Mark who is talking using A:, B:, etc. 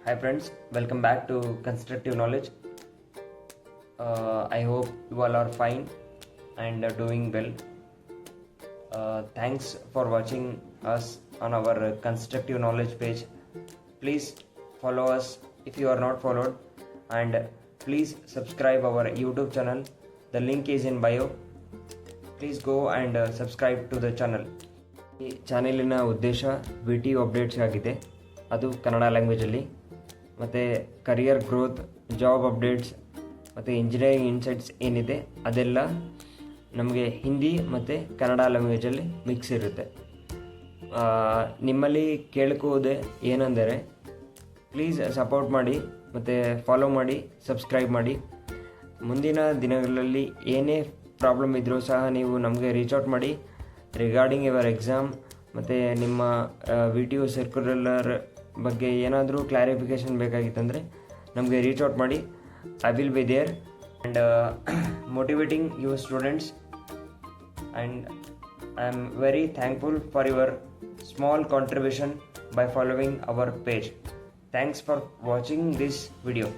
A: Hi friends, welcome back to Constructive Knowledge. I hope you all are fine and doing well. Thanks for watching us on our Constructive Knowledge page. Please follow us if you are not followed, and please subscribe our YouTube channel. The link is in bio. Please go and subscribe to the channel. ಈ ಚಾನೆಲಿನ ಉದ್ದೇಶ VT updates ಆಗಿದೆ, ಅದು ಕನ್ನಡ ಲ್ಯಾಂಗ್ವೇಜಲ್ಲಿ, ಮತ್ತು career growth, job updates ಮತ್ತು engineering insights ಏನಿದೆ ಅದೆಲ್ಲ ನಮಗೆ ಹಿಂದಿ ಮತ್ತು ಕನ್ನಡ ಲ್ಯಾಂಗ್ವೇಜಲ್ಲಿ ಮಿಕ್ಸ್ ಇರುತ್ತೆ. ನಿಮ್ಮಲ್ಲಿ ಕೇಳ್ಕೋದೆ ಏನೆಂದರೆ, ಪ್ಲೀಸ್ ಸಪೋರ್ಟ್ ಮಾಡಿ ಮತ್ತು ಫಾಲೋ ಮಾಡಿ, ಸಬ್ಸ್ಕ್ರೈಬ್ ಮಾಡಿ. ಮುಂದಿನ ದಿನಗಳಲ್ಲಿ ಏನೇ ಪ್ರಾಬ್ಲಮ್ ಇದ್ದರೂ ಸಹ ನೀವು ನಮಗೆ ರೀಚ್ ಔಟ್ ಮಾಡಿ. ರಿಗಾರ್ಡಿಂಗ್ ಯುವರ್ ಎಕ್ಸಾಮ್ ಮತ್ತು ನಿಮ್ಮ VTO ಸರ್ಕ್ಯುಲರ್ ಬಗ್ಗೆ ಏನಾದರೂ ಕ್ಲಾರಿಫಿಕೇಷನ್ ಬೇಕಾಗಿತ್ತಂದರೆ ನಮಗೆ ರೀಚ್ ಔಟ್ ಮಾಡಿ. I will be there and motivating your students, and I am very thankful for your small contribution by following our page. Thanks for watching this video.